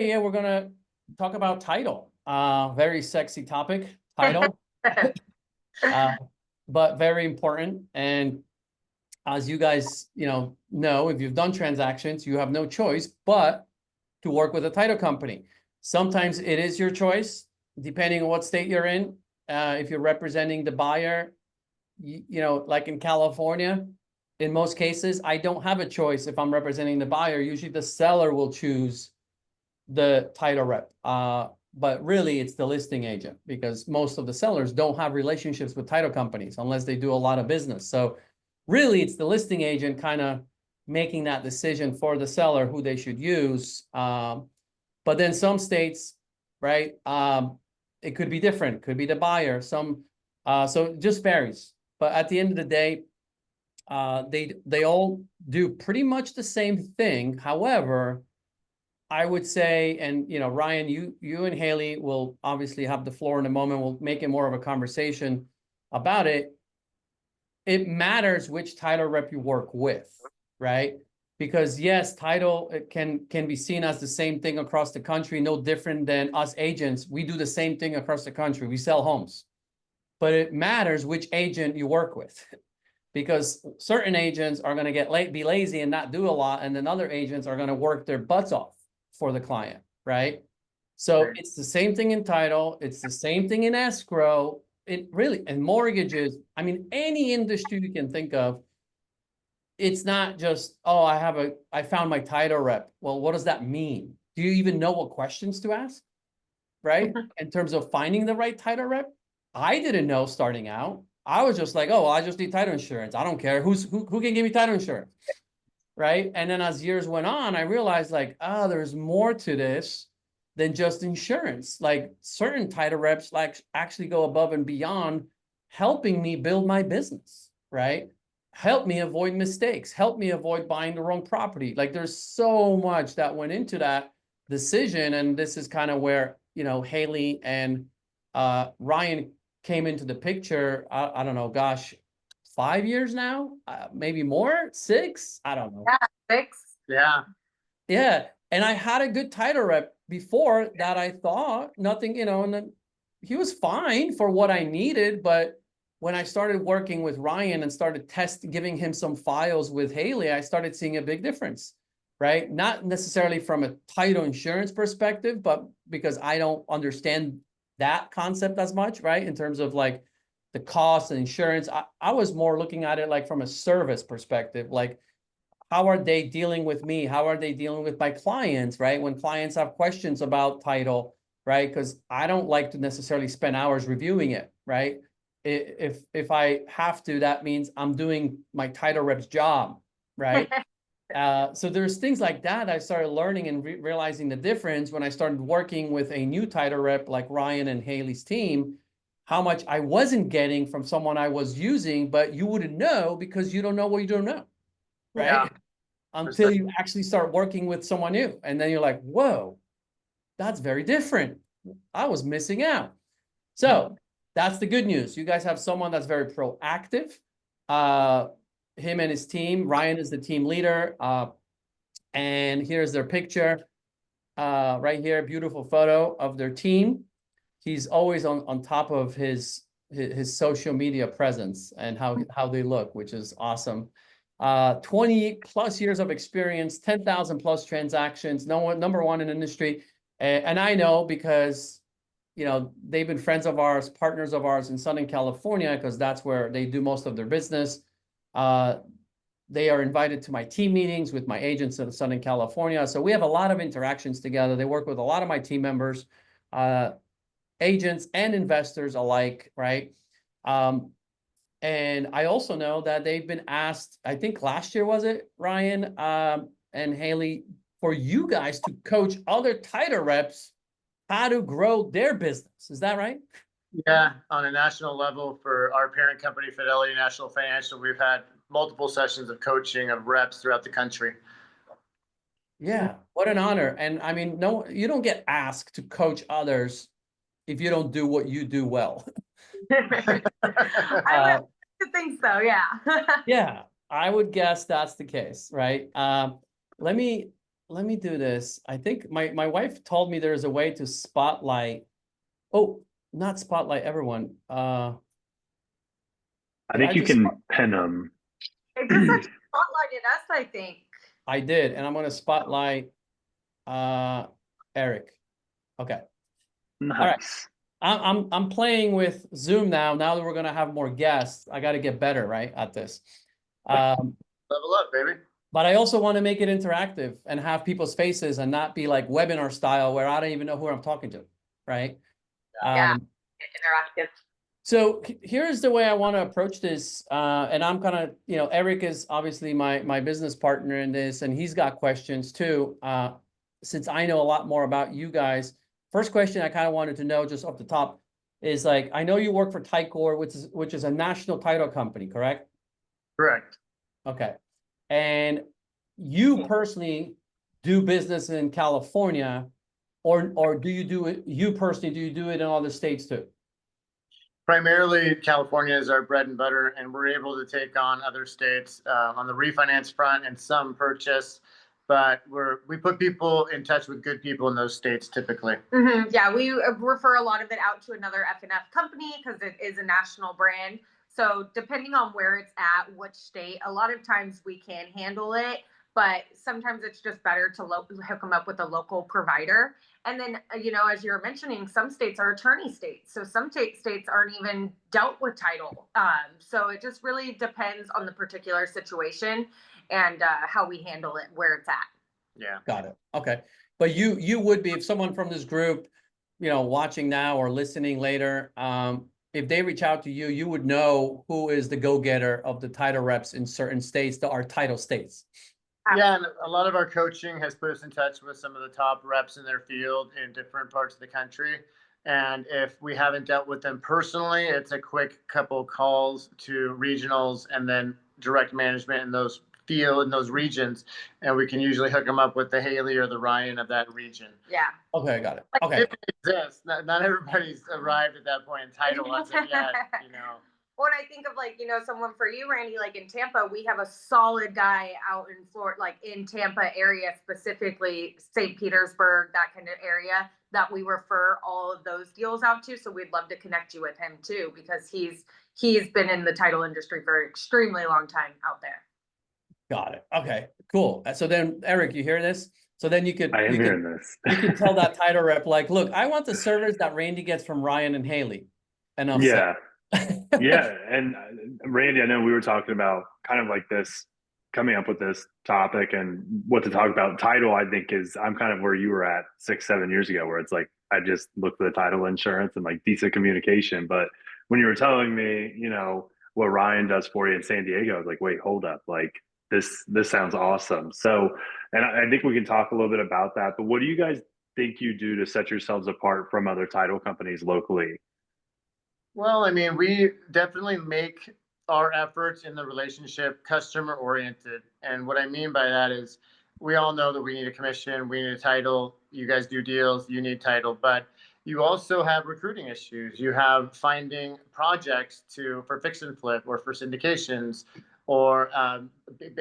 Yeah, we're gonna talk about title. Very sexy topic, title. But very important. And as you guys, know, if you've done transactions, you have no choice but to work with a title company. Sometimes it is your choice, depending on what state you're in. If you're representing the buyer, like in California, in most cases, I don't have a choice if I'm representing the buyer. Usually the seller will choose the title rep. But really it's the listing agent, because most of the sellers don't have relationships with title companies unless they do a lot of business. So really it's the listing agent kind of making that decision for the seller who they should use. But then some states, right, it could be different, could be the buyer, so it just varies. But at the end of the day, they all do pretty much the same thing. However, I would say, and Ryan, you and Haley will obviously have the floor in a moment. We'll make it more of a conversation about it. It matters which title rep you work with, right? Because yes, title it can be seen as the same thing across the country, no different than us agents. We do the same thing across the country. We sell homes. But it matters which agent you work with. Because certain agents are going to be lazy and not do a lot, and then other agents are going to work their butts off for the client, right? So it's the same thing in title, it's the same thing in escrow, it really, and mortgages. I mean, any industry you can think of, it's not just, oh, I found my title rep. Well, what does that mean? Do you even know what questions to ask, right? In terms of finding the right title rep? I didn't know starting out. I was just like, oh, well, I just need title insurance. I don't care who can give me title insurance, right? And then as years went on, I realized like, there's more to this than just insurance. Like certain title reps like actually go above and beyond helping me build my business, right? Help me avoid mistakes, help me avoid buying the wrong property. Like there's so much that went into that decision. And this is kind of where, Haley and Ryan came into the picture. I don't know, gosh, 5 years now, maybe more, 6, I don't know. Yeah, 6. Yeah. And I had a good title rep before that. I thought nothing, and then he was fine for what I needed. But when I started working with Ryan and started giving him some files with Haley, I started seeing a big difference, right? Not necessarily from a title insurance perspective, but because I don't understand that concept as much, right? In terms of like the cost and insurance, I was more looking at it like from a service perspective, like how are they dealing with me? How are they dealing with my clients, right? When clients have questions about title, right? Because I don't like to necessarily spend hours reviewing it, right? If I have to, that means I'm doing my title rep's job, right? So there's things like that I started learning and realizing the difference when I started working with a new title rep like Ryan and Haley's team, how much I wasn't getting from someone I was using, but you wouldn't know because you don't know what you don't know, right? Yeah. Until you actually start working with someone new. And then you're like, whoa, that's very different. I was missing out. So that's the good news. You guys have someone that's very proactive. Him and his team. Ryan is the team leader. And here's their picture right here. Beautiful photo of their team. He's always on top of his social media presence and how they look, which is awesome. 20 plus years of experience, 10,000 plus transactions, number one in the industry. And I know because, they've been friends of ours, partners of ours in Southern California, because that's where they do most of their business. They are invited to my team meetings with my agents in Southern California. So we have a lot of interactions together. They work with a lot of my team members, agents and investors alike, right? And I also know that they've been asked, I think last year, was it, Ryan and Haley, for you guys to coach other title reps how to grow their business. Is that right? Yeah, on a national level for our parent company, Realty National Financial, we've had multiple sessions of coaching of reps throughout the country. Yeah, what an honor. And I mean, no, you don't get asked to coach others if you don't do what you do well. I would think so, yeah. Yeah, I would guess that's the case, right? Let me let me do this. I think my wife told me there's a way to spotlight. Oh, not spotlight everyone. I Did think you just- can pin them. It just said spotlighted us, I think. I did, and I'm gonna spotlight Eric. Okay. Nice. I'm playing with Zoom now. Now that we're gonna have more guests, I gotta get better, right, at this. Level up, baby. But I also want to make it interactive and have people's faces and not be like webinar style where I don't even know who I'm talking to, right? Yeah. Um, Interactive. So here's the way I want to approach this. And I'm gonna, Eric is obviously my business partner in this, and he's got questions too. Since I know a lot more about you guys, first question I kind of wanted to know just off the top is like, I know you work for Ticor, which is a national title company, correct? Correct. Okay. And you personally do business in California, or do you do it, you personally, do you do it in other states too? Primarily, California is our bread and butter, and we're able to take on other states on the refinance front and some purchase. But we put people in touch with good people in those states typically. Yeah, we refer a lot of it out to another F&F company because it is a national brand. So depending on where it's at, which state, a lot of times we can handle it, but sometimes it's just better to hook them up with a local provider. And then, as you were mentioning, some states are attorney states. So some states aren't even dealt with title. So it just really depends on the particular situation and how we handle it, where it's at. Yeah. Got it. Okay. But you would be, if someone from this group, watching now or listening later, if they reach out to you, you would know who is the go-getter of the title reps in certain states that are title states. Yeah, and a lot of our coaching has put us in touch with some of the top reps in their field in different parts of the country. And if we haven't dealt with them personally, it's a quick couple calls to regionals and then direct management in those in those regions, and we can usually hook them up with the Haley or the Ryan of that region. Yeah. Okay, got it. Okay. It exists. Not everybody's arrived at that point in title as of yet, When I think of someone for you, Randy, like in Tampa, we have a solid guy out in Florida, like in Tampa area, specifically St. Petersburg, that kind of area that we refer all of those deals out to. So we'd love to connect you with him too, because he's been in the title industry for an extremely long time out there. Got it. Okay, cool. So then, Eric, you hear this? So then you could, I am you hearing could, this. you could tell that title rep, like, look, I want the service that Randy gets from Ryan and Haley. And I'm Yeah. Yeah. And Randy, I know we were talking about kind of like this, coming up with this topic and what to talk about. Title, I think I'm kind of where you were at 6-7 years ago, where it's like, I just look for the title insurance and like decent communication. But when you were telling me, what Ryan does for you in San Diego, I was like, wait, hold up. Like, this sounds awesome. So, and I think we can talk a little bit about that, but what do you guys think you do to set yourselves apart from other title companies locally? Well, I mean, we definitely make our efforts in the relationship customer oriented. And what I mean by that is we all know that we need a commission, we need a title, you guys do deals, you need title, but you also have recruiting issues. You have finding projects for fix and flip or for syndications, or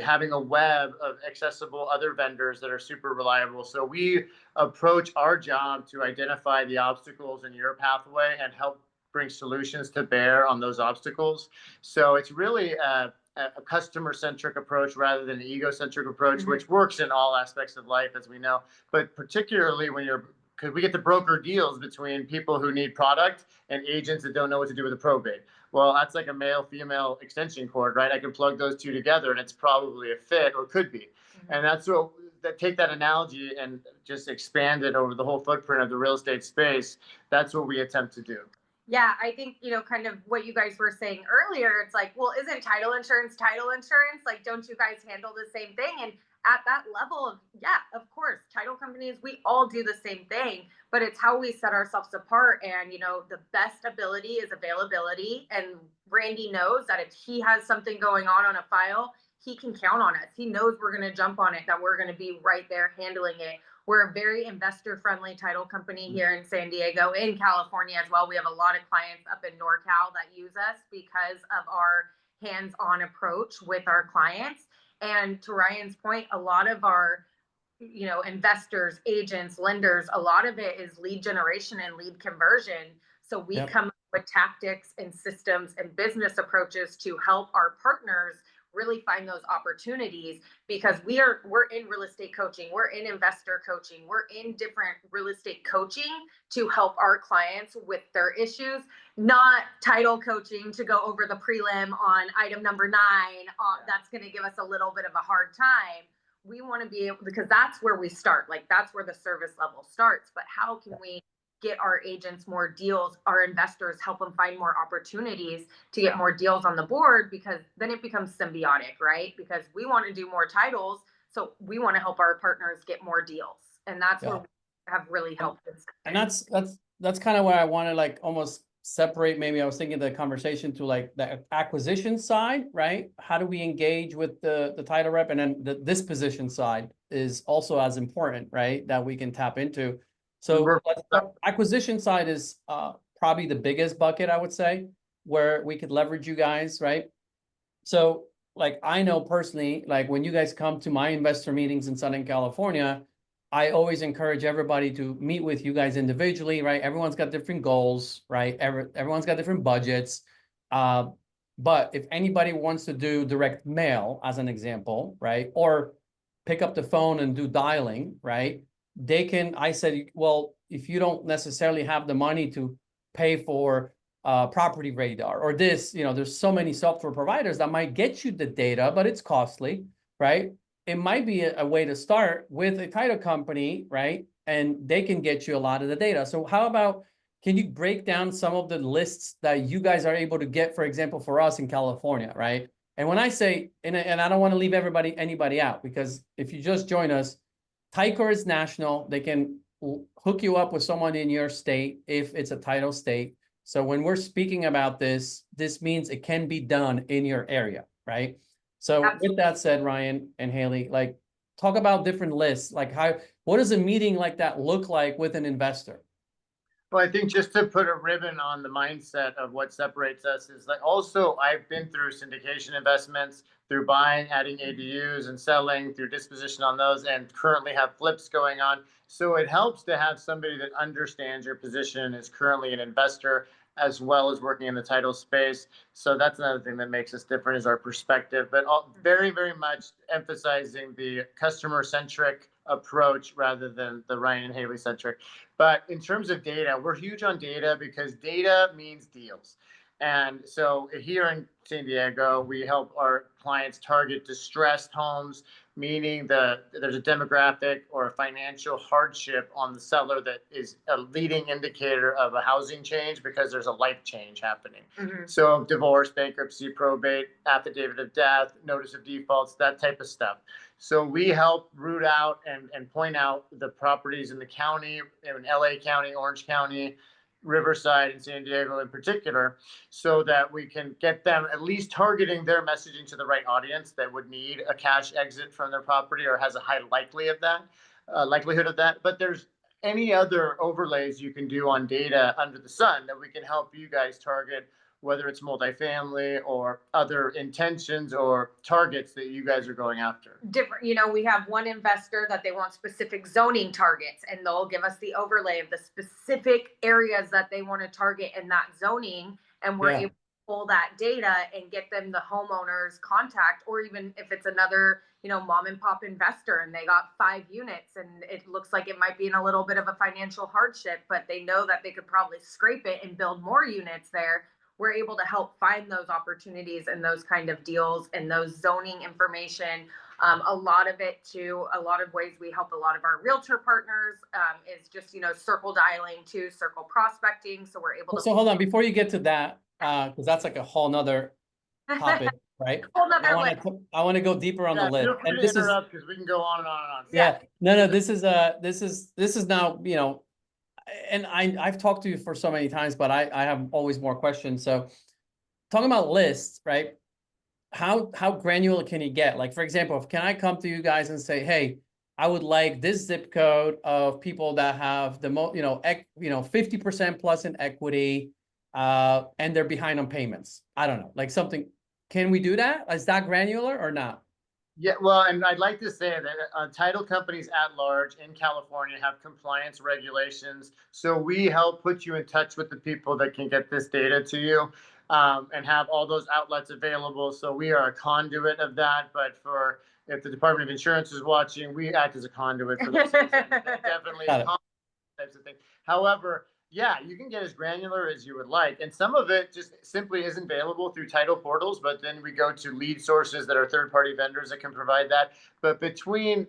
having a web of accessible other vendors that are super reliable. So we approach our job to identify the obstacles in your pathway and help bring solutions to bear on those obstacles. So it's really a customer-centric approach rather than an ego-centric approach, which works in all aspects of life, as we know. But particularly because we get to broker deals between people who need product and agents that don't know what to do with a probate. Well, that's like a male-female extension cord, right? I can plug those two together and it's probably a fit, or could be. And that's what, take that analogy and just expand it over the whole footprint of the real estate space. That's what we attempt to do. Yeah, I think, kind of what you guys were saying earlier, it's like, well, isn't title insurance? Like, don't you guys handle the same thing? And at that level yeah, of course, title companies, we all do the same thing, but it's how we set ourselves apart. And, the best ability is availability. And Randy knows that if he has something going on a file, he can count on us. He knows we're going to jump on it, that we're going to be right there handling it. We're a very investor-friendly title company here in San Diego, in California as well. We have a lot of clients up in NorCal that use us because of our hands-on approach with our clients. And to Ryan's point, a lot of our you know, investors, agents, lenders, a lot of it is lead generation and lead conversion. So we Yep. come up with tactics and systems and business approaches to help our partners really find those opportunities, because we're in real estate coaching, we're in investor coaching, we're in different real estate coaching to help our clients with their issues, not title coaching to go over the prelim on item number 9. That's going to give us a little bit of a hard time. We want to be able, because that's where we start, like that's where the service level starts. But how can we get our agents more deals, our investors, help them find more opportunities to get more deals on the board? Because then it becomes symbiotic, right? Because we want to do more titles, so we want to help our partners get more deals, and that's where we have really helped. And that's kind of where I want to like almost separate. Maybe I was thinking the conversation to like the acquisition side, right? How do we engage with the title rep? And then the disposition side is also as important, right? That we can tap into. So acquisition side is probably the biggest bucket, I would say, where we could leverage you guys, right? So like I know personally, like when you guys come to my investor meetings in Southern California, I always encourage everybody to meet with you guys individually, right? Everyone's got different goals, right? Everyone's got different budgets. But if anybody wants to do direct mail, as an example, right? Or pick up the phone and do dialing, right? They can, I said, well, if you don't necessarily have the money to pay for Property Radar or this, you know, there's so many software providers that might get you the data, but it's costly, right? It might be a way to start with a title company, right? And they can get you a lot of the data. So how about, can you break down some of the lists that you guys are able to get, for example, for us in California, right? And when I say, and I don't want to leave anybody out, because if you just join us, Ticor is national. They can hook you up with someone in your state if it's a title state. So when we're speaking about this, this means it can be done in your area, right? So with that said, Ryan and Haley, like talk about different lists, like what does a meeting like that look like with an investor? Well, I think just to put a ribbon on the mindset of what separates us is like, also I've been through syndication investments, through buying, adding ADUs and selling, through disposition on those, and currently have flips going on. So it helps to have somebody that understands your position and is currently an investor, as well as working in the title space. So that's another thing that makes us different, is our perspective, but very, very much emphasizing the customer-centric approach rather than the Ryan and Haley centric. But in terms of data, we're huge on data because data means deals. And so here in San Diego, we help our clients target distressed homes, meaning there's a demographic or a financial hardship on the seller that is a leading indicator of a housing change, because there's a life change happening. Mm-hmm. So divorce, bankruptcy, probate, affidavit of death, notice of defaults, that type of stuff. So we help root out and point out the properties in the county, in LA County, Orange County, Riverside, and San Diego in particular, so that we can get them at least targeting their messaging to the right audience that would need a cash exit from their property or has a high likelihood of that. But there's any other overlays you can do on data under the sun that we can help you guys target, whether it's multifamily or other intentions or targets that you guys are going after. Different, you know, we have one investor that they want specific zoning targets, and they'll give us the overlay of the specific areas that they want to target in that zoning. And we're able to pull that data and get them the homeowner's contact, or even if it's another, you know, mom and pop investor and they got 5 units and it looks like it might be in a little bit of a financial hardship, but they know that they could probably scrape it and build more units there. We're able to help find those opportunities and those kind of deals and those zoning information. A lot of it too, a lot of ways we help a lot of our realtor partners is just, you know, circle dialing to circle prospecting. So we're able to. So hold on, before you get to that, because that's like a whole nother topic, right? Whole nother list. I want to go deeper on the list. Feel free to interrupt, because we can go on and on and on. Yeah. No, this is now, you know, and I've talked to you for so many times, but I have always more questions. So talking about lists, right? How granular can you get? Like, for example, can I come to you guys and say, hey, I would like this zip code of people that have the most, 50% plus in equity, and they're behind on payments. I don't know, like something. Can we do that? Is that granular or not? Yeah, well, and I'd like to say that title companies at large in California have compliance regulations. So we help put you in touch with the people that can get this data to you, and have all those outlets available. So we are a conduit of that. But for if the Department of Insurance is watching, we act as a conduit for those things. And definitely Got it. types of things. However, yeah, you can get as granular as you would like. And some of it just simply isn't available through title portals, but then we go to lead sources that are third-party vendors that can provide that. But between,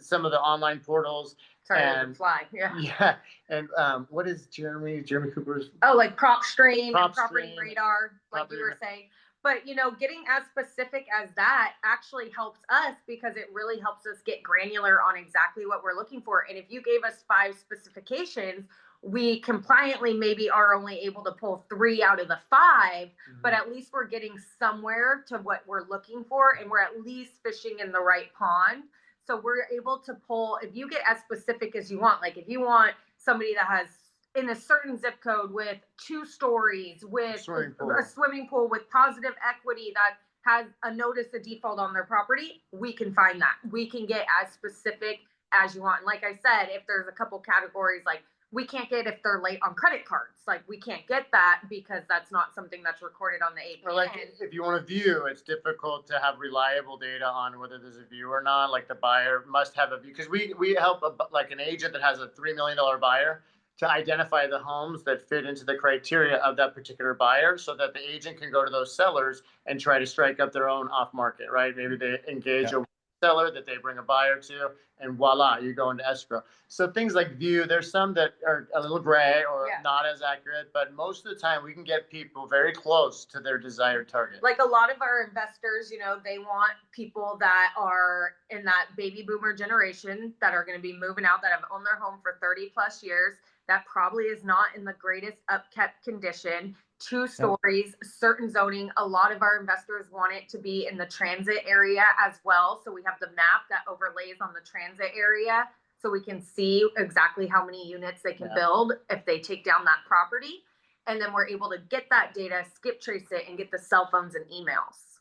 some of the online portals. Sorry, and fly. Yeah. Yeah. And what is Jeremy Cooper's? Oh, like PropStream, Prop Property Stream, Radar, like you were saying. But, getting as specific as that actually helps us because it really helps us get granular on exactly what we're looking for. And if you gave us 5 specifications, we compliantly maybe are only able to pull 3 out of the 5, but at least we're getting somewhere to what we're looking for, and we're at least fishing in the right pond. So we're able to pull, if you get as specific as you want, like if you want somebody that has in a certain zip code with 2 stories, with a swimming pool with positive equity that has a notice of default on their property, we can find that. We can get as specific as you want. And like I said, if there's a couple categories, like we can't get if they're late on credit cards, like we can't get that because that's not something that's recorded on the APN. Or like if you want to view, it's difficult to have reliable data on whether there's a view or not. Like the buyer must have a view, because we help like an agent that has a $3 million buyer to identify the homes that fit into the criteria of that particular buyer, so that the agent can go to those sellers and try to strike up their own off market, right? Maybe they engage a seller that they bring a buyer to, and voila, you go into escrow. So things like view, there's some that are a little gray or not as accurate, but most of the time we can get people very close to their desired target. Like a lot of our investors, they want people that are in that baby boomer generation that are going to be moving out, that have owned their home for 30 plus years. That probably is not in the greatest upkept condition. 2 stories, certain zoning. A lot of our investors want it to be in the transit area as well. So we have the map that overlays on the transit area, so we can see exactly how many units they can build if they take down that property. And then we're able to get that data, skip trace it, and get the cell phones and emails.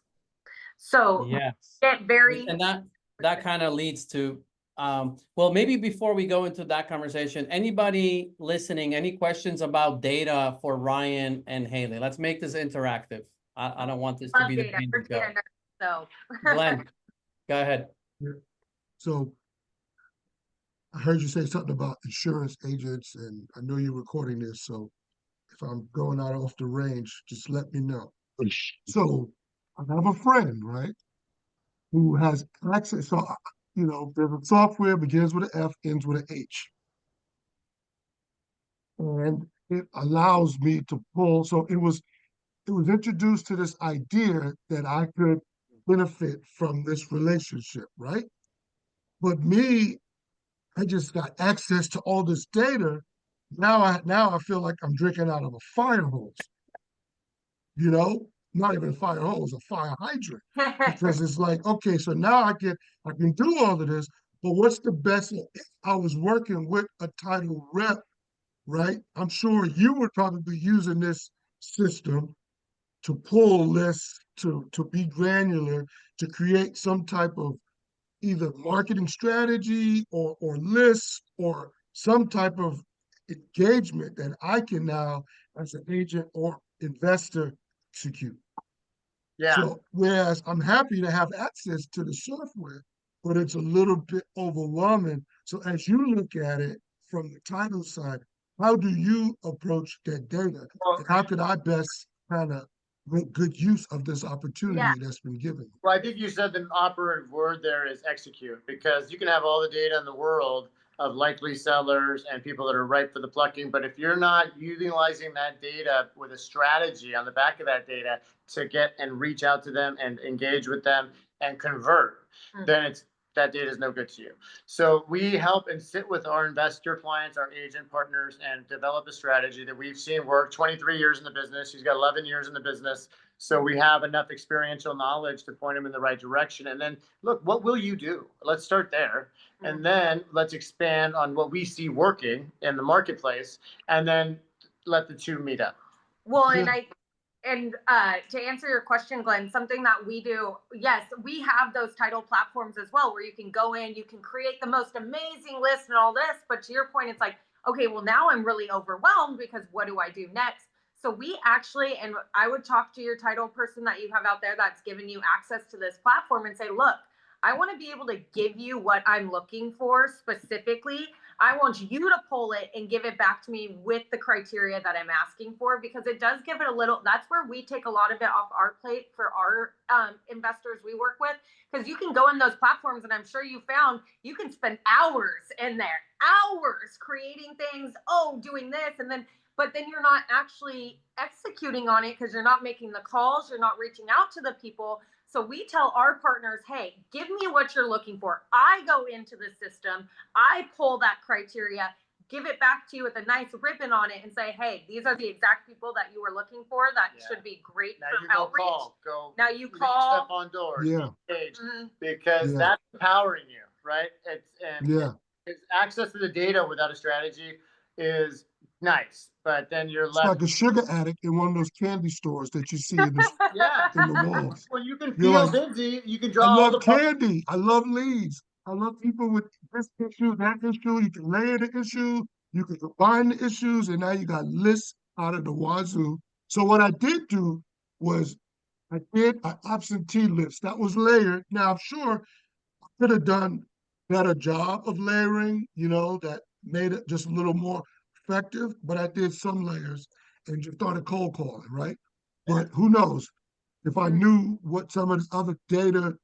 So get very, and that kind of leads to well, maybe before we go into that conversation, anybody listening, any questions about data for Ryan and Haley? Let's make this interactive. I don't want this to be the main show. So Glenn, go ahead. Yeah. So I heard you say something about insurance agents, and I know you're recording this, so if I'm going out off the range, just let me know. So I have a friend, right, who has access. So, there's a software, begins with an F, ends with an H. And it allows me to pull. So it was introduced to this idea that I could benefit from this relationship, right? But me, I just got access to all this data. Now I feel like I'm drinking out of a fire hose. Not even a fire hose, a fire hydrant. Because it's like, okay, so now I can do all of this, but what's the best? If I was working with a title rep, right? I'm sure you would probably be using this system to pull lists, to be granular, to create some type of either marketing strategy or lists or some type of engagement that I can now, as an agent or investor, execute. Yeah. So whereas I'm happy to have access to the software, but it's a little bit overwhelming. So as you look at it from the title side, how do you approach that data? And how could I best kind of make good use of this opportunity that's been given? Well, I think you said the operative word there is execute, because you can have all the data in the world of likely sellers and people that are ripe for the plucking. But if you're not utilizing that data with a strategy on the back of that data to get and reach out to them and engage with them and convert, then that data is no good to you. So we help and sit with our investor clients, our agent partners, and develop a strategy that we've seen work. 23 years in the business. She's got 11 years in the business. So we have enough experiential knowledge to point them in the right direction. And then look, what will you do? Let's start there. And then let's expand on what we see working in the marketplace, and then let the two meet up. Well, and to answer your question, Glenn, something that we do, yes, we have those title platforms as well, where you can go in, you can create the most amazing list and all this. But to your point, it's like, okay, well, now I'm really overwhelmed because what do I do next? So we actually, and I would talk to your title person that you have out there that's given you access to this platform and say, look, I want to be able to give you what I'm looking for specifically. I want you to pull it and give it back to me with the criteria that I'm asking for, because it does give it a little, that's where we take a lot of it off our plate for our investors we work with. Because you can go in those platforms, and I'm sure you found you can spend hours in there, hours creating things, doing this, and then, but then you're not actually executing on it because you're not making the calls, you're not reaching out to the people. So we tell our partners, hey, give me what you're looking for. I go into the system, I pull that criteria, give it back to you with a nice ribbon on it and say, hey, these are the exact people that you were looking for that should be great Now for you go outreach. call. Now you call. Step on doors. Yeah. Engage, Mhm. because Yeah. that's empowering you, right? Yeah. It's access to the data without a strategy is nice, but then you're It's left. like a sugar addict in one of those candy stores that you see in the, Yeah. in the malls. When you can You're feel like, busy, you can I draw all love the candy. I love leads. I love people with this issue, that issue. You can layer the issue. You can combine the issues, and now you got lists out of the wazoo. So what I did do was I did an absentee list that was layered. Now I'm sure I could have done better job of layering, that made it just a little more effective, but I did some layers and just started cold calling, right? But who knows? If I knew what some of the other data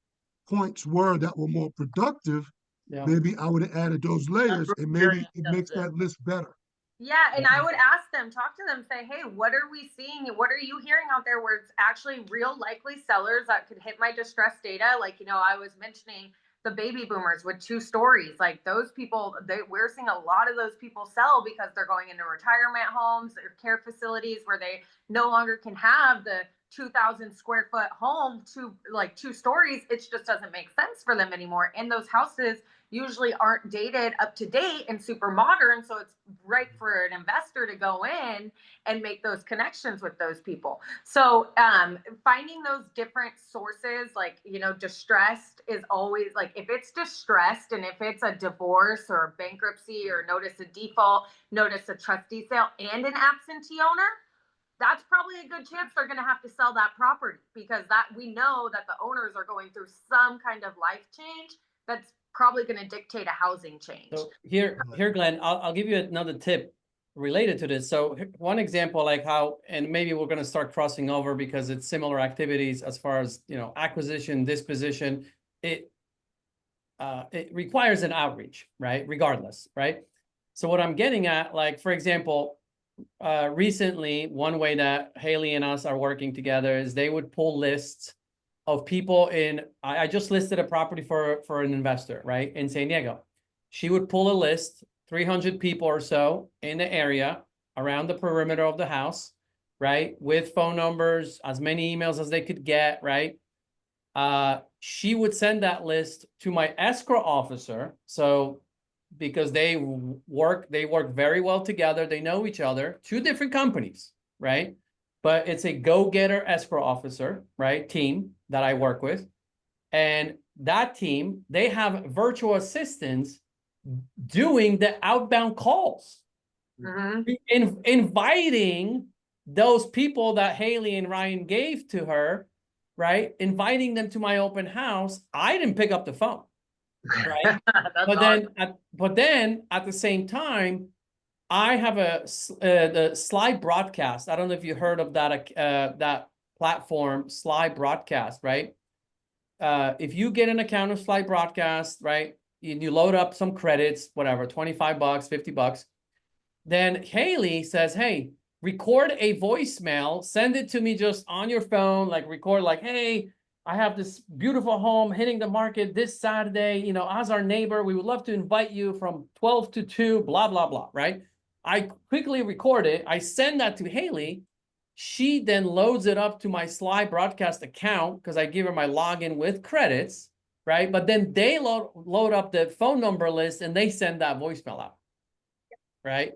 points were that were more productive, Yeah. maybe I would have added those layers and maybe it makes that list better. Yeah, and I would ask them, talk to them, say, hey, what are we seeing? What are you hearing out there where it's actually real likely sellers that could hit my distress data? Like, I was mentioning the baby boomers with 2 stories. Like those people, we're seeing a lot of those people sell because they're going into retirement homes or care facilities where they no longer can have the 2,000 square foot home to like 2 stories. It just doesn't make sense for them anymore. And those houses usually aren't dated up to date and super modern. So it's right for an investor to go in and make those connections with those people. So finding those different sources, like, distressed is always like, if it's distressed and if it's a divorce or a bankruptcy or notice a default, notice a trustee sale and an absentee owner, that's probably a good chance they're going to have to sell that property, because that we know that the owners are going through some kind of life change that's probably going to dictate a housing change. So here, Glenn, I'll give you another tip related to this. So one example, like how, and maybe we're going to start crossing over because it's similar activities as far as, acquisition, disposition. It requires an outreach, right? Regardless, right? So what I'm getting at, like, for example, recently, one way that Haley and us are working together is they would pull lists of people I just listed a property for an investor, right, in San Diego. She would pull a list, 300 people or so in the area around the perimeter of the house, right, with phone numbers, as many emails as they could get, right? She would send that list to my escrow officer. So because they work very well together, they know each other, 2 different companies, right? But it's a go-getter escrow officer, right, team that I work with. And that team, they have virtual assistants doing the outbound calls, inviting those people that Haley and Ryan gave to her, right? Inviting them to my open house. I didn't pick up the phone, right? but then at the same time, I have the Slide Broadcast. I don't know if you heard of that platform, Slide Broadcast, right? If you get an account of Slide Broadcast, right, you load up some credits, whatever, $25, $50, then Haley says, hey, record a voicemail, send it to me just on your phone, like record like, hey, I have this beautiful home hitting the market this Saturday, as our neighbor, we would love to invite you from 12 to 2, blah, blah, blah, right? I quickly record it. I send that to Haley. She then loads it up to my Slide Broadcast account because I give her my login with credits, right? But then they load up the phone number list and they send that voicemail out, right?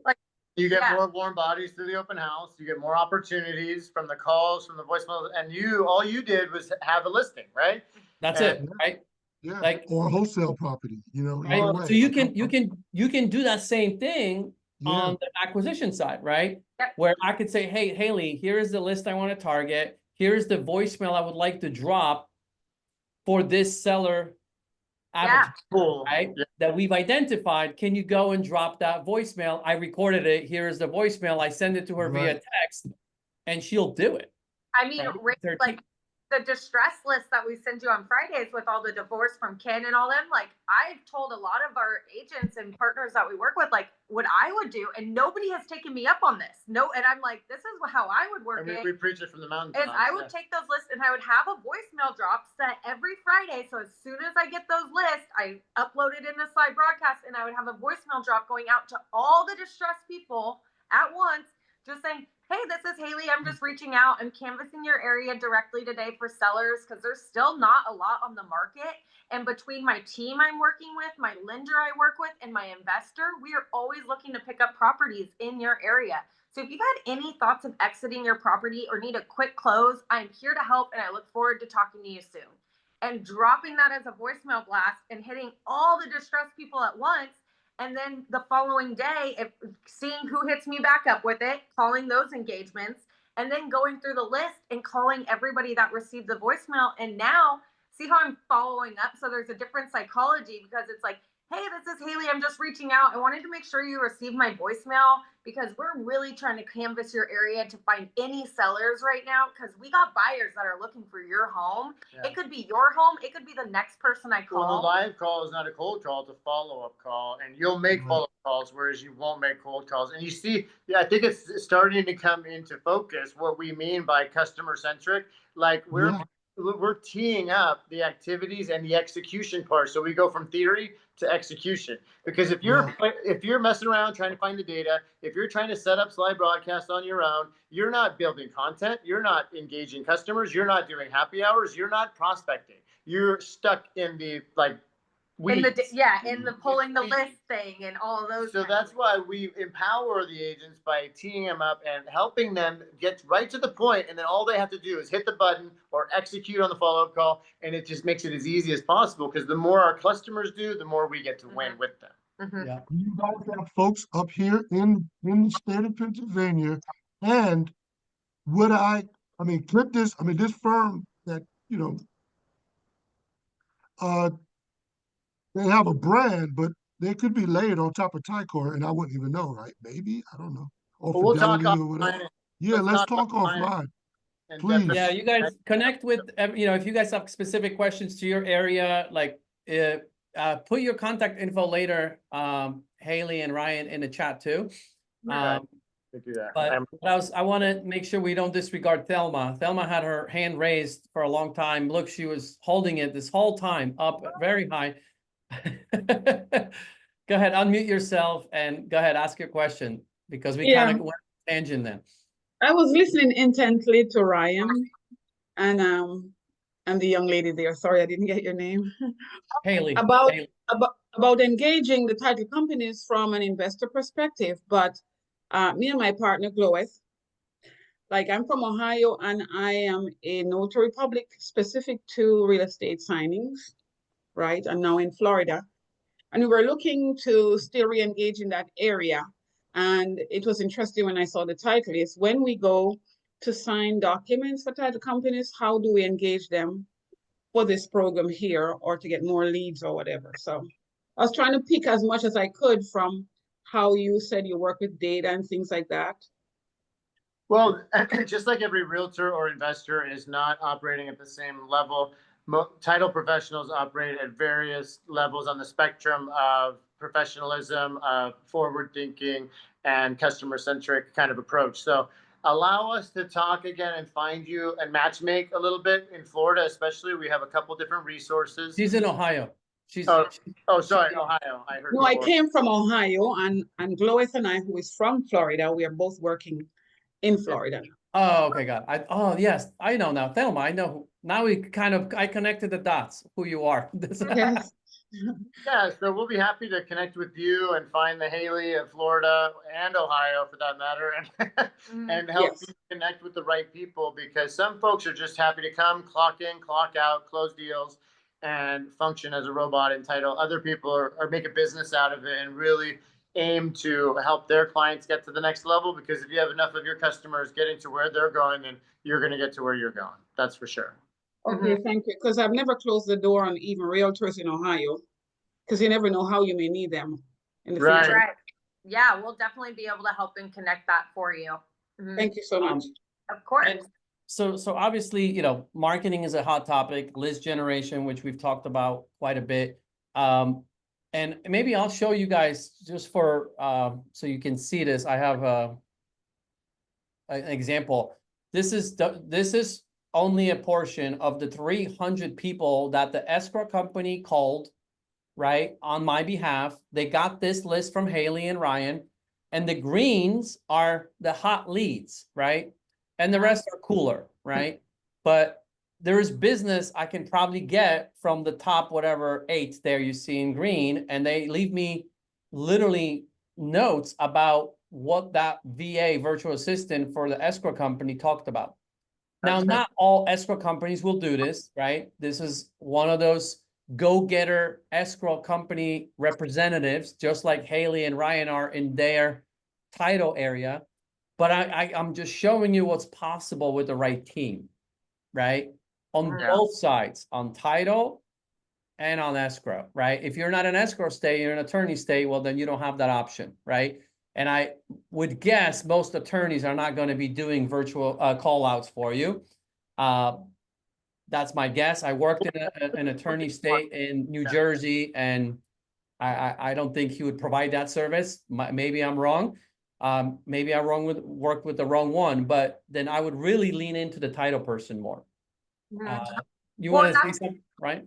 You get Yeah. more warm bodies through the open house. You get more opportunities from the calls, from the voicemails, and all you did was have a listing, right? That's And- it, right? Yeah, Like- or wholesale property, either Right? way. So you Like, can do that same thing Yeah. on the acquisition side, right? Yep. Where I could say, hey, Haley, here is the list I want to target. Here's the voicemail I would like to drop for this seller avatar, Cool. right? Yeah. That we've identified. Can you go and drop that voicemail? I recorded it. Here is the voicemail. I send it to her via Right. text, and she'll do it. I mean, Right. Rick, like the distress list that we send you on Fridays with all the divorce from Ken and all them, like I've told a lot of our agents and partners that we work with, like what I would do, and nobody has taken me up on this. No, and I'm like, this is how I would work I mean, it. we preach it from the mountain. Is I would take those lists and I would have a voicemail drop set every Friday. So as soon as I get those lists, I upload it in a slide broadcast and I would have a voicemail drop going out to all the distressed people at once, just saying, hey, this is Haley. I'm just reaching out. I'm canvassing your area directly today for sellers because there's still not a lot on the market. And between my team I'm working with, my lender I work with, and my investor, we are always looking to pick up properties in your area. So if you've had any thoughts of exiting your property or need a quick close, I'm here to help and I look forward to talking to you soon. And dropping that as a voicemail blast and hitting all the distressed people at once. And then the following day, seeing who hits me back up with it, calling those engagements, and then going through the list and calling everybody that received the voicemail. And now see how I'm following up. So there's a different psychology because it's like, hey, this is Haley. I'm just reaching out. I wanted to make sure you received my voicemail because we're really trying to canvass your area to find any sellers right now because we got buyers that are looking for your home. Yeah. It could be your home. It could be the next person I call. Well, the live call is not a cold call, it's a follow-up call, and you'll make Right. follow-up calls, whereas you won't make cold calls. And you see, yeah, I think it's starting to come into focus what we mean by customer-centric. Like we're teeing up the activities and the execution part. So we go from theory to execution. Because if you're messing around trying to find the data, if you're trying to set up slide broadcasts on your own, you're not building content, you're not engaging customers, you're not doing happy hours, you're not prospecting. You're stuck in the in the weeds. in the pulling the list thing and all of those. So that's why we empower the agents by teeing them up and helping them get right to the point, and then all they have to do is hit the button or execute on the follow-up call, and it just makes it as easy as possible because the more our customers do, the more we get to win with them. Mm-hmm. Yeah. You guys have folks up here in the state of Pennsylvania, and clip this. I mean, this firm that they have a brand, but they could be layered on top of Tycor, and I wouldn't even know, right? Maybe, I don't know, or But we'll talk Fidelity or whatever. offline. Yeah, let's talk offline offline. and Please. definitely- Yeah, you guys connect with, if you guys have specific questions to your area, like, put your contact info later, Haley and Ryan in the chat too. Yeah, we do that. But I want to make sure we don't disregard Thelma. Thelma had her hand raised for a long time. Look, she was holding it this whole time up very high. Go ahead, unmute yourself and go ahead, ask your question because we kind of went tangent then. I was listening intently to Ryan and the young lady there. Sorry, I didn't get your name. Haley. About engaging the title companies from an investor perspective, but me and my partner Chloe, like I'm from Ohio and I am a notary public specific to real estate signings, right? And now in Florida. And we were looking to still re-engage in that area. And it was interesting when I saw the title is when we go to sign documents for title companies, how do we engage them for this program here or to get more leads or whatever? So I was trying to pick as much as I could from how you said you work with data and things like that. Well, just like every realtor or investor is not operating at the same level, title professionals operate at various levels on the spectrum of professionalism, forward thinking, and customer centric kind of approach. So allow us to talk again and find you and match make a little bit in Florida, especially. We have a couple different resources. She's in Ohio. Sorry, Ohio. I heard. No, I came from Ohio, and Glois and I, who is from Florida, we are both working in Florida. Oh, okay, got it. Yes, I know now. Thelma, I know. Now I connected the dots, who you are. Yes. Yeah, so we'll be happy to connect with you and find the Haley of Florida and Ohio for that matter, and help Yes. you connect with the right people, because some folks are just happy to come, clock in, clock out, close deals, and function as a robot in title. Other people are make a business out of it and really aim to help their clients get to the next level, because if you have enough of your customers getting to where they're going, then you're going to get to where you're going. That's for sure. Okay, thank you. Because I've never closed the door on even realtors in Ohio, because you never know how you may need them in the Right. future. Right. Yeah, we'll definitely be able to help and connect that for you. Mhm. Thank you so much. Of course. And so obviously, you know, marketing is a hot topic, list generation, which we've talked about quite a bit. And maybe I'll show you guys just for, so you can see this. I have an example. This is only a portion of the 300 people that the escrow company called, right, on my behalf. They got this list from Haley and Ryan, and the greens are the hot leads, right? And the rest are cooler, right? But there is business I can probably get from the top, whatever 8 there you see in green, and they leave me literally notes about what that VA virtual assistant for the escrow company talked about. Now, That's not all escrow companies will do this, right? This is one of those go-getter escrow company representatives, just like Haley and Ryan are in their title area. But I'm just showing you what's possible with the right team, right? On Yeah. both sides, on title and on escrow, right? If you're not an escrow state, you're an attorney state, well, then you don't have that option, right? And I would guess most attorneys are not going to be doing virtual call outs for you. That's my guess. I worked in an attorney state in New Jersey, and I don't think he would provide that service. Maybe I'm wrong. Maybe I worked with the wrong one, but then I would really lean into the title person more. You Well, want to say that's- something, right?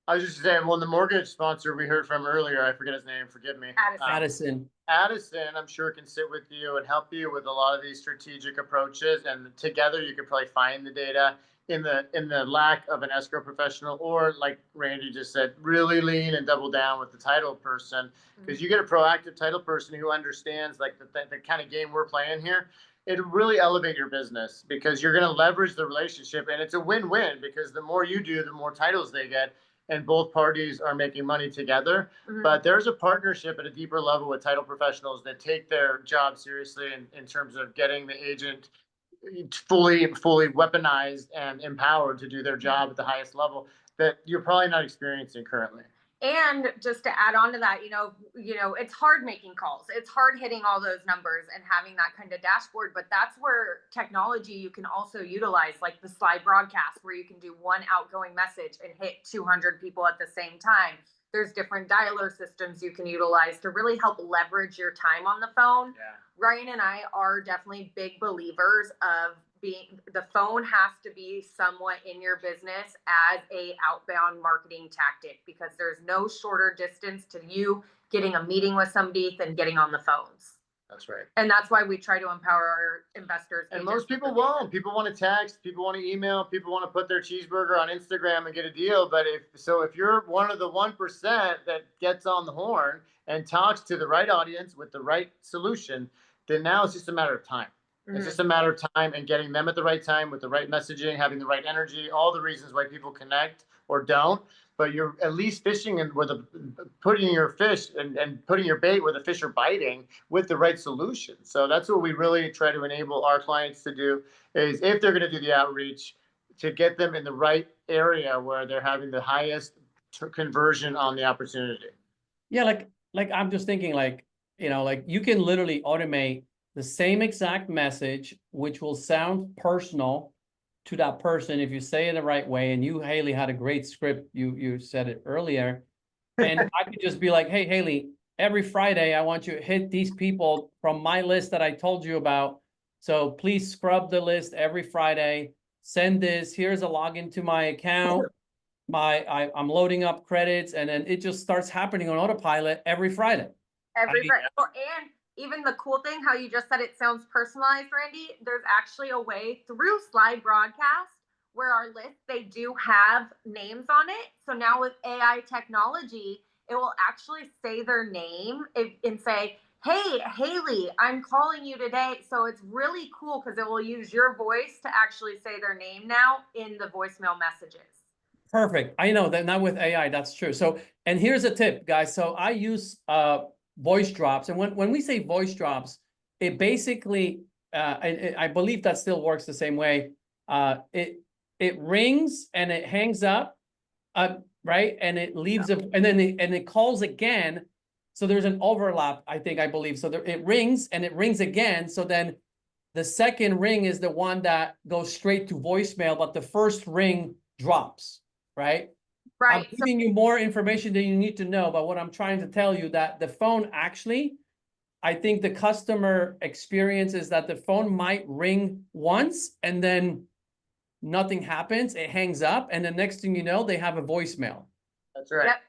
I was just saying, well, the mortgage sponsor we heard from earlier, I forget his name, forgive me. Addison. Addison. Addison, I'm sure can sit with you and help you with a lot of these strategic approaches, and together you could probably find the data in the lack of an escrow professional, or like Randy just said, really lean and double down with the title person, because you get a proactive title person who understands like the kind of game we're playing here. It'll really elevate your business, because you're going to leverage the relationship, and it's a win-win, because the more you do, the more titles they get, and both parties are making money together. But there's a partnership at a deeper level with title professionals that take their job seriously in terms of getting the agent fully weaponized and empowered to do their job at the highest level that you're probably not experiencing currently. And just to add on to that, you know, it's hard making calls. It's hard hitting all those numbers and having that kind of dashboard, but that's where technology you can also utilize, like the slide broadcast, where you can do one outgoing message and hit 200 people at the same time. There's different dialer systems you can utilize to really help leverage your time on the phone. Yeah. Ryan and I are definitely big believers of the phone has to be somewhat in your business as a outbound marketing tactic, because there's no shorter distance to you getting a meeting with somebody than getting on the phones. That's right. And that's why we try to empower our investors. And most people won't. People want to text, people want to email, people want to put their cheeseburger on Instagram and get a deal. But if you're one of the 1% that gets on the horn and talks to the right audience with the right solution, then now it's just a matter of time. It's just a matter of time and getting them at the right time with the right messaging, having the right energy, all the reasons why people connect or don't. But you're at least fishing and putting your fish and putting your bait where the fish are biting with the right solution. So that's what we really try to enable our clients to do, is if they're going to do the outreach, to get them in the right area where they're having the highest conversion on the opportunity. Yeah, like I'm just thinking, like, you know, like you can literally automate the same exact message, which will sound personal to that person if you say it the right way. And you, Haley, had a great script. You said it earlier. And I could just be like, hey, Haley, every Friday, I want you to hit these people from my list that I told you about. So please scrub the list every Friday. Send this. Here's a login to my account. I'm loading up credits, and then it just starts happening on autopilot every Friday. Friday. And even the cool thing, how you just said it sounds personalized, Randy, there's actually a way through slide broadcast where our list, they do have names on it. So now with AI technology, it will actually say their name and say, hey, Haley, I'm calling you today. So it's really cool because it will use your voice to actually say their name now in the voicemail messages. Perfect. I know that now with AI, that's true. So, and here's a tip, guys. So I use voice drops, and when we say voice drops, it basically I believe that still works the same way. It rings and it hangs up, right, and it leaves a, and then it calls again. So there's an overlap, I believe. So there, it rings and it rings again. So then the second ring is the one that goes straight to voicemail, but the first ring drops. Right? Right. I'm giving you more information than you need to know, but what I'm trying to tell you that the phone actually, I think the customer experience is that the phone might ring once and then nothing happens, it hangs up, and the next thing you know, they have a voicemail, That's right. Yep.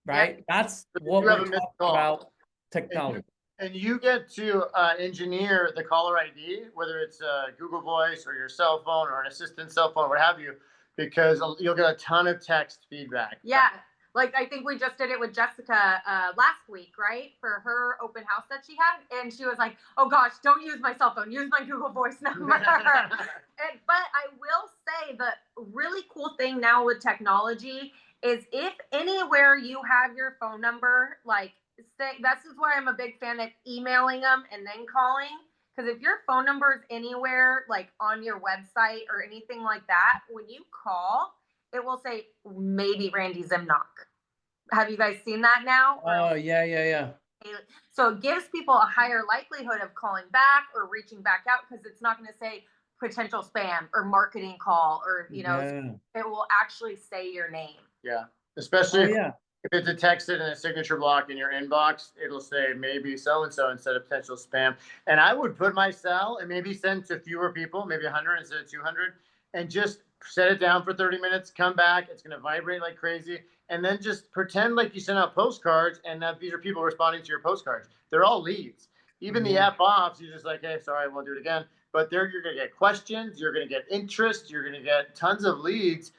right? That's what You have we're a missed talking call. about technology. And you get to engineer the caller ID, whether it's Google Voice or your cell phone or an assistant cell phone, what have you, because you'll get a ton of text feedback. Yeah. Like I think we just did it with Jessica last week, right? For her open house that she had. And she was like, oh gosh, don't use my cell phone, use my Google Voice number. But I will say the really cool thing now with technology is if anywhere you have your phone number, like say, this is why I'm a big fan of emailing them and then calling. Because if your phone number is anywhere, like on your website or anything like that, when you call, it will say maybe Randy Zimnoch. Have you guys seen that now? Oh, yeah. So it gives people a higher likelihood of calling back or reaching back out because it's not going to say potential spam or marketing call or, you know, it will actually say your name. Yeah. Especially yeah. if it's a texted and a signature block in your inbox, it'll say maybe so-and-so instead of potential spam. And I would put my cell and maybe send to fewer people, maybe 100 instead of 200, and just set it down for 30 minutes, come back, it's going to vibrate like crazy, and then just pretend like you sent out postcards and that these are people responding to your postcards. They're all leads. Even the app offs, you're just like, hey, sorry, I won't do it again. But there you're going to get questions, you're going to get interest, you're going to get tons of leads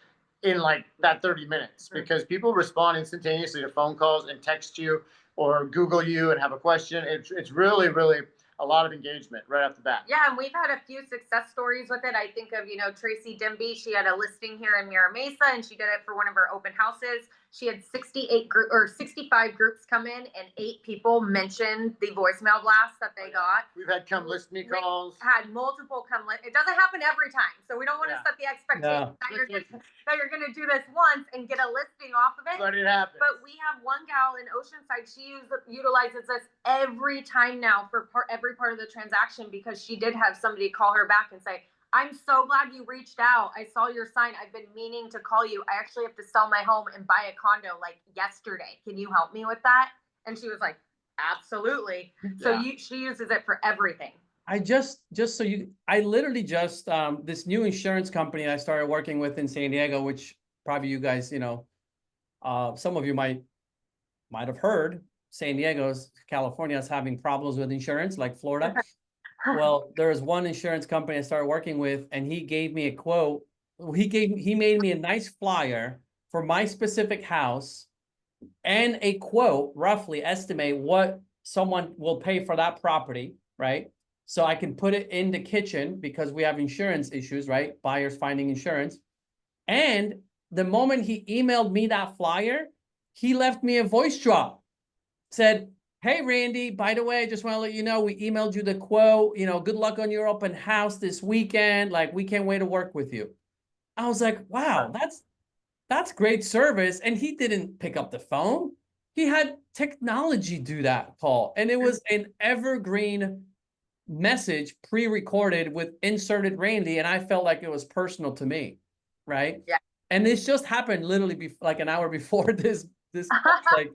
in like that 30 minutes because people respond instantaneously to phone calls and text you or Google you and have a question. It's really, really a lot of engagement right off the bat. Yeah, and we've had a few success stories with it. I think of, you know, Tracy Dimby. She had a listing here in Mira Mesa and she did it for one of her open houses. She had 65 groups come in and 8 people mentioned the voicemail blast that they got. We've had come list me calls. Had multiple come list. It doesn't happen every time. So we don't want to set the expectation that you're going to do this once and get a listing off of it. But it happens. But we have one gal in Oceanside. She utilizes this every time now for every part of the transaction because she did have somebody call her back and say, I'm so glad you reached out. I saw your sign. I've been meaning to call you. I actually have to sell my home and buy a condo like yesterday. Can you help me with that? And she was like, absolutely. So she uses it for everything. I literally just, this new insurance company I started working with in San Diego, which probably you guys, you know, some of you might have heard, San Diego's, California is having problems with insurance like Florida. Well, there was one insurance company I started working with and he gave me a quote. He made me a nice flyer for my specific house and a quote, roughly estimate what someone will pay for that property, right? So I can put it in the kitchen because we have insurance issues, right? Buyers finding insurance. And the moment he emailed me that flyer, he left me a voice drop. Said, hey, Randy, by the way, I just want to let you know, we emailed you the quote, you know, good luck on your open house this weekend. Like, we can't wait to work with you. I was like, wow, that's great service. And he didn't pick up the phone. He had technology do that call. And it was an evergreen message pre-recorded with inserted Randy. And I felt like it was personal to me. Right. Yeah. And this just happened literally like an hour before this like,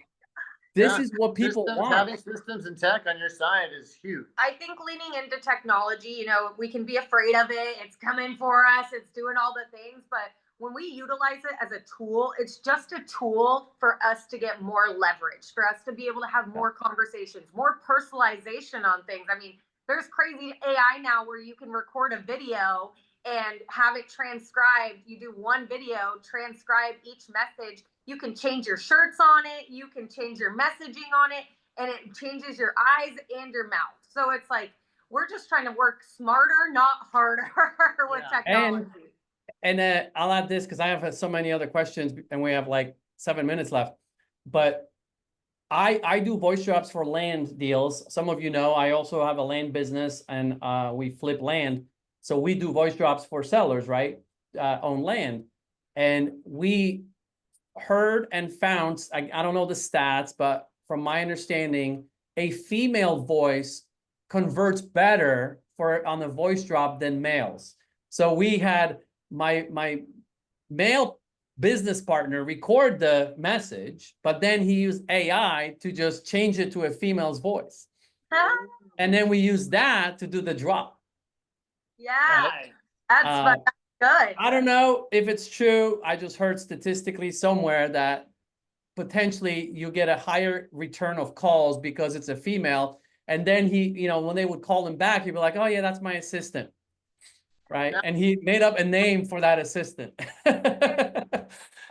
this is what people want. Having systems and tech on your side is huge. I think leaning into technology, you know, we can be afraid of it. It's coming for us. It's doing all the things. But when we utilize it as a tool, it's just a tool for us to get more leverage, for us to be able to have more conversations, more personalization on things. I mean, there's crazy AI now where you can record a video and have it transcribed. You do one video, transcribe each message. You can change your shirts on it. You can change your messaging on it, and it changes your eyes and your mouth. So it's like, we're just trying to work smarter, not harder with technology. And I'll add this because I have so many other questions and we have like 7 minutes left. But I do voice drops for land deals. Some of you know, I also have a land business and we flip land. So we do voice drops for sellers, right? On land. And we heard and found, I don't know the stats, but from my understanding, a female voice converts better on the voice drop than males. So we had my male business partner record the message, but then he used AI to just change it to a female's voice. And then we use that to do the drop. Yeah, that's good. I don't know if it's true. I just heard statistically somewhere that potentially you get a higher return of calls because it's a female. And then he, you know, when they would call him back, he'd be like, oh yeah, that's my assistant. Right. And he made up a name for that assistant.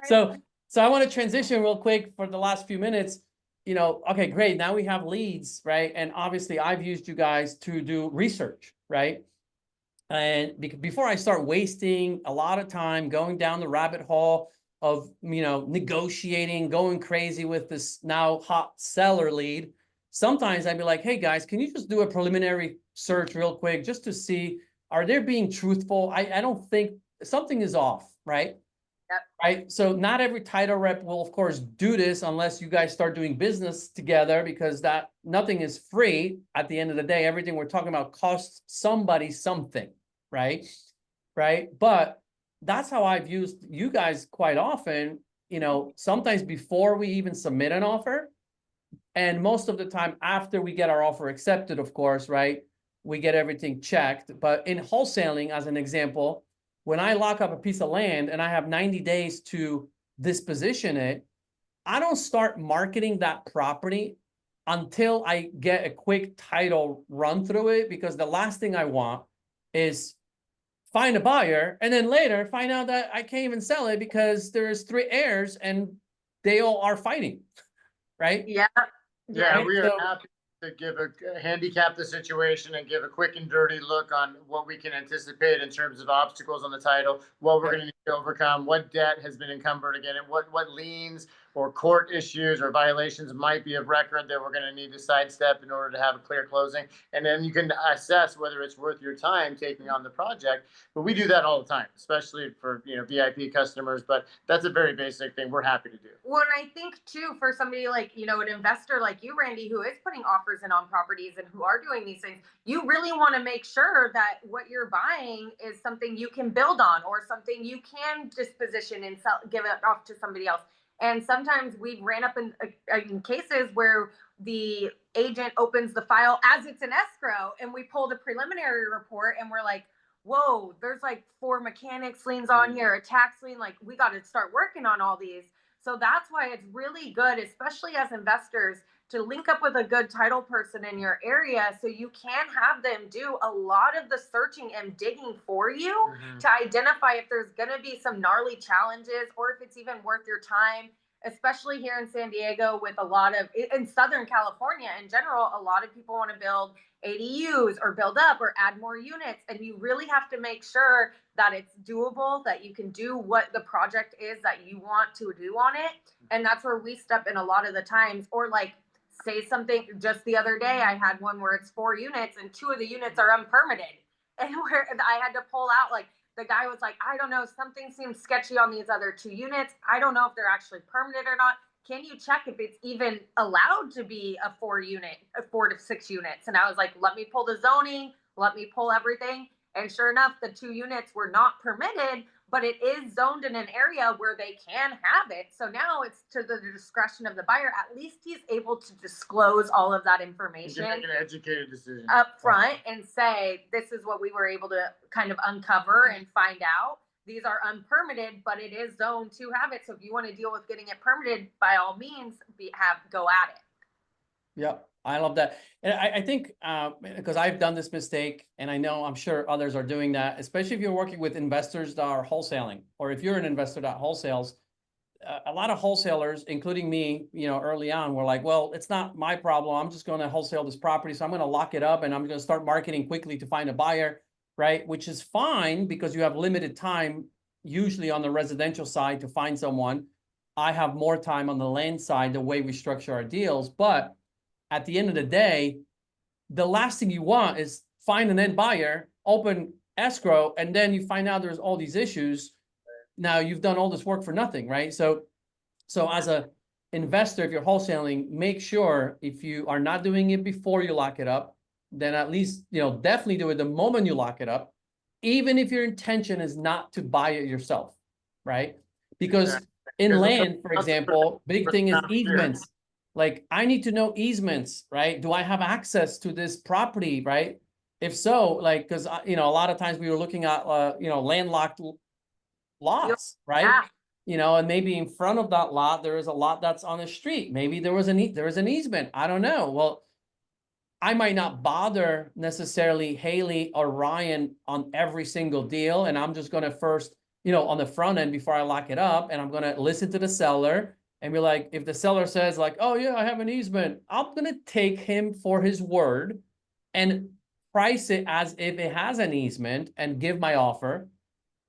So I want to transition real quick for the last few minutes. You know, okay, great. Now we have leads, right? And obviously I've used you guys to do research, right? And before I start wasting a lot of time going down the rabbit hole of, you know, negotiating, going crazy with this now hot seller lead, sometimes I'd be like, hey guys, can you just do a preliminary search real quick just to see, are they being truthful? I don't think something is off, right? Yep. Right. So not every title rep will, of course, do this unless you guys start doing business together, because that nothing is free. At the end of the day, everything we're talking about costs somebody something, right? Right. But that's how I've used you guys quite often, you know, sometimes before we even submit an offer. And most of the time after we get our offer accepted, of course, right? We get everything checked. But in wholesaling, as an example, when I lock up a piece of land and I have 90 days to disposition it, I don't start marketing that property until I get a quick title run through it, because the last thing I want is find a buyer and then later find out that I can't even sell it because there's 3 heirs and they all are fighting, right? Yeah. Yeah, we are happy to give handicap the situation and give a quick and dirty look on what we can anticipate in terms of obstacles on the title, what we're going to need to overcome, what debt has been encumbered again, and what liens or court issues or violations might be of record that we're going to need to sidestep in order to have a clear closing. And then you can assess whether it's worth your time taking on the project. But we do that all the time, especially for, you know, VIP customers. But that's a very basic thing we're happy to do. Well, and I think too, for somebody like, you know, an investor like you, Randy, who is putting offers in on properties and who are doing these things, you really want to make sure that what you're buying is something you can build on or something you can disposition and sell, give it off to somebody else. And sometimes we ran up in cases where the agent opens the file as it's an escrow and we pull the preliminary report and we're like, whoa, there's like 4 mechanics liens on here, a tax lien, like we got to start working on all these. So that's why it's really good, especially as investors, to link up with a good title person in your area so you can have them do a lot of the searching and digging for you to identify if there's going to be some gnarly challenges or if it's even worth your time, especially here in San Diego with a lot of, in Southern California in general, a lot of people want to build ADUs or build up or add more units. And you really have to make sure that it's doable, that you can do what the project is that you want to do on it. And that's where we step in a lot of the times, or like say something. Just the other day, I had one where it's 4 units and 2 of the units are unpermitted. And where I had to pull out, like the guy was like, I don't know, something seems sketchy on these other 2 units. I don't know if they're actually permitted or not. Can you check if it's even allowed to be a 4 to 6 units? And I was like, let me pull the zoning, let me pull everything. And sure enough, the 2 units were not permitted, but it is zoned in an area where they can have it. So now it's to the discretion of the buyer. At least he's able to disclose all of that information. You can make an educated decision up front and say, this is what we were able to kind of uncover and find out. These are unpermitted, but it is zoned to have it. So if you want to deal with getting it permitted, by all means, go at it. Yep. I love that. And I think, because I've done this mistake and I know I'm sure others are doing that, especially if you're working with investors that are wholesaling, or if you're an investor that wholesales, a lot of wholesalers, including me, early on, were like, well, it's not my problem. I'm just going to wholesale this property. So I'm going to lock it up and I'm going to start marketing quickly to find a buyer, right? Which is fine because you have limited time, usually on the residential side, to find someone. I have more time on the land side, the way we structure our deals. But at the end of the day, the last thing you want is find an end buyer, open escrow, and then you find out there's all these issues. Now you've done all this work for nothing, right? So as a investor, if you're wholesaling, make sure if you are not doing it before you lock it up, then at least, definitely do it the moment you lock it up, even if your intention is not to buy it yourself, right? Because in land, for example, big thing is easements. Like, I need to know easements, right? Do I have access to this property, right? If so, like, because, a lot of times we were looking at, landlocked lots, right? Yeah. And maybe in front of that lot, there is a lot that's on the street. Maybe there was an easement. I don't know. Well, I might not bother necessarily Haley or Ryan on every single deal. And I'm just going to first, on the front end before I lock it up, and I'm going to listen to the seller and be like, if the seller says like, oh yeah, I have an easement, I'm going to take him for his word and price it as if it has an easement and give my offer.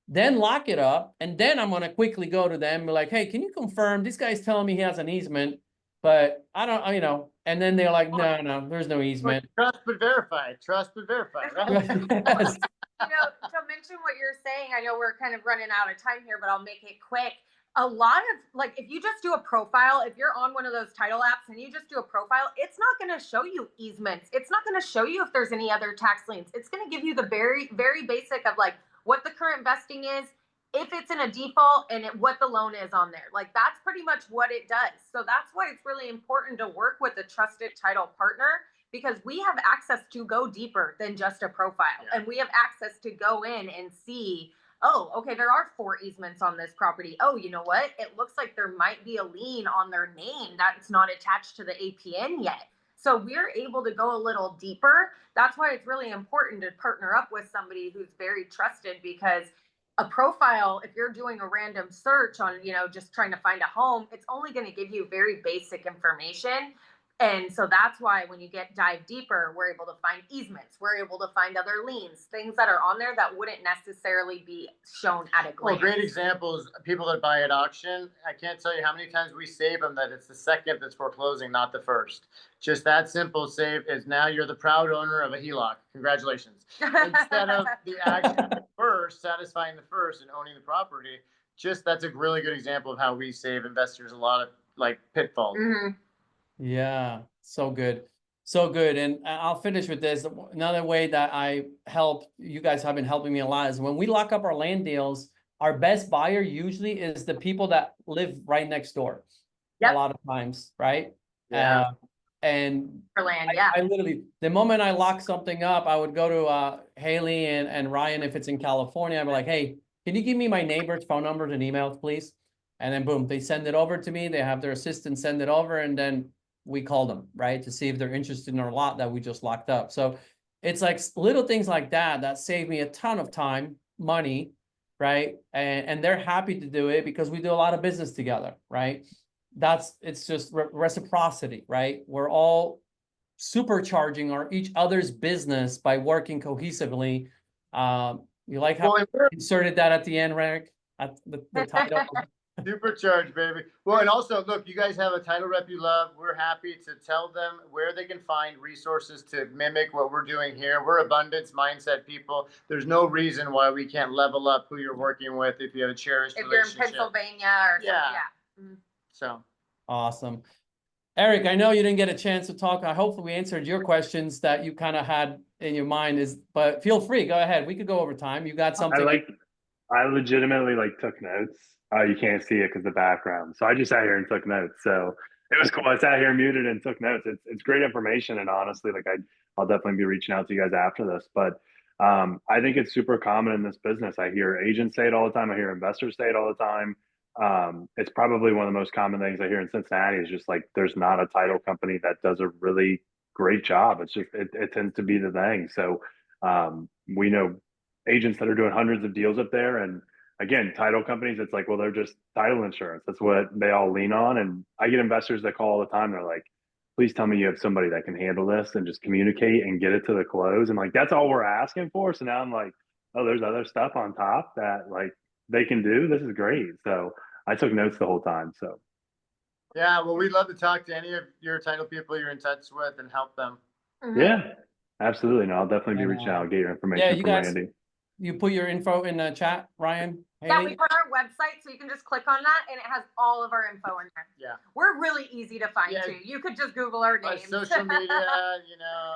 Then lock it up, and then I'm going to quickly go to them and be like, hey, can you confirm this guy's telling me he has an easement, but I don't, and then they're like, no, there's no easement. Trust but verify, right? Yes. To mention what you're saying, I know we're kind of running out of time here, but I'll make it quick. A lot of, like, if you just do a profile, if you're on one of those title apps and you just do a profile, it's not going to show you easements. It's not going to show you if there's any other tax liens. It's going to give you the very, very basic of like what the current vesting is, if it's in a default, and what the loan is on there. Like, that's pretty much what it does. So that's why it's really important to work with a trusted title partner, because we have access to go deeper than just a profile. And we have access to go in and see, oh, okay, there are 4 easements on this property. Oh, you know what? It looks like there might be a lien on their name that's not attached to the APN yet. So we're able to go a little deeper. That's why it's really important to partner up with somebody who's very trusted, because a profile, if you're doing a random search on, just trying to find a home, it's only going to give you very basic information. And so that's why when you dive deeper, we're able to find easements, we're able to find other liens, things that are on there that wouldn't necessarily be shown at a glance. Well, great examples, people that buy at auction. I can't tell you how many times we save them that it's the second that's foreclosing, not the first. Just that simple. Save is now you're the proud owner of a HELOC. Congratulations. Instead of the action first, satisfying the first and owning the property. Just that's a really good example of how we save investors a lot of like pitfalls. Mm-hmm. Yeah, so good. So good. And I'll finish with this. Another way that I help, you guys have been helping me a lot, is when we lock up our land deals, our best buyer usually is the people that live right next door. Yep. A lot of times, right? Yeah. And For land, I literally, the moment I lock something up, I would go to Haley and Ryan, if it's in California, I'd be like, hey, can you give me my neighbor's phone numbers and emails, please? And then boom, they send it over to me. They have their assistant send it over, and then we call them, right, to see if they're interested in our lot that we just locked up. So it's like little things like that save me a ton of time, money, right? And they're happy to do it because we do a lot of business together, right? It's just reciprocity, right? We're all supercharging each other's business by working cohesively. You like how I inserted that at the end, Rick? At the title. Supercharge, baby. Well, and also, look, you guys have a title rep you love. We're happy to tell them where they can find resources to mimic what we're doing here. We're abundance mindset people. There's no reason why we can't level up who you're working with if you have a cherished relationship. If you're in Pennsylvania or something, yeah. Mm-hmm. So awesome. Eric, I know you didn't get a chance to talk. Hopefully we answered your questions that you kind of had in your mind, but feel free, go ahead. We could go over time. You got something. I legitimately took notes. You can't see it because the background. So I just sat here and took notes. So it was cool. I sat here muted and took notes. It's great information. And honestly, I'll definitely be reaching out to you guys after this. But I think it's super common in this business. I hear agents say it all the time. I hear investors say it all the time. It's probably one of the most common things I hear in Cincinnati is just there's not a title company that does a really great job. It's just, it tends to be the thing. So, we know agents that are doing hundreds of deals up there. And again, title companies, it's like, well, they're just title insurance. That's what they all lean on. And I get investors that call all the time. They're like, please tell me you have somebody that can handle this and just communicate and get it to the close. And like, that's all we're asking for. So now I'm like, oh, there's other stuff on top that like they can do. This is great. So I took notes the whole time. So Yeah, well, we'd love to talk to any of your title people you're in touch with and help them. yeah, absolutely. No, I'll definitely be reaching out. I'll get your information you from guys- Randy. You put your info in the chat, Ryan? Yeah, we Haley? put our website, so you can just click on that, and it has all of our info in there. Yeah. We're really easy to find Yeah. too. You could just Google our Our names. social media, you know,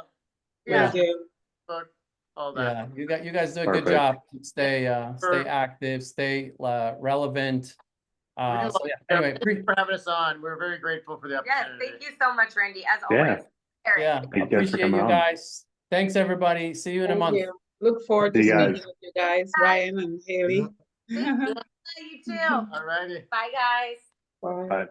Yeah. Thank you. book, all that. Yeah, you guys do a good Perfect. job. Stay Sure. active, stay relevant. We do So love yeah, anyway, Thank you for having us on. We're very grateful for the Yes, opportunity. thank you so much, Randy, as Yeah. always. Eric. yeah, Thank you guys for appreciate coming you on. guys. Thanks, everybody. See you in a Thank month. you. Look forward to See you speaking guys. with you guys, Ryan and Haley. Thank you. You too. All righty. Bye, guys. Bye. Bye.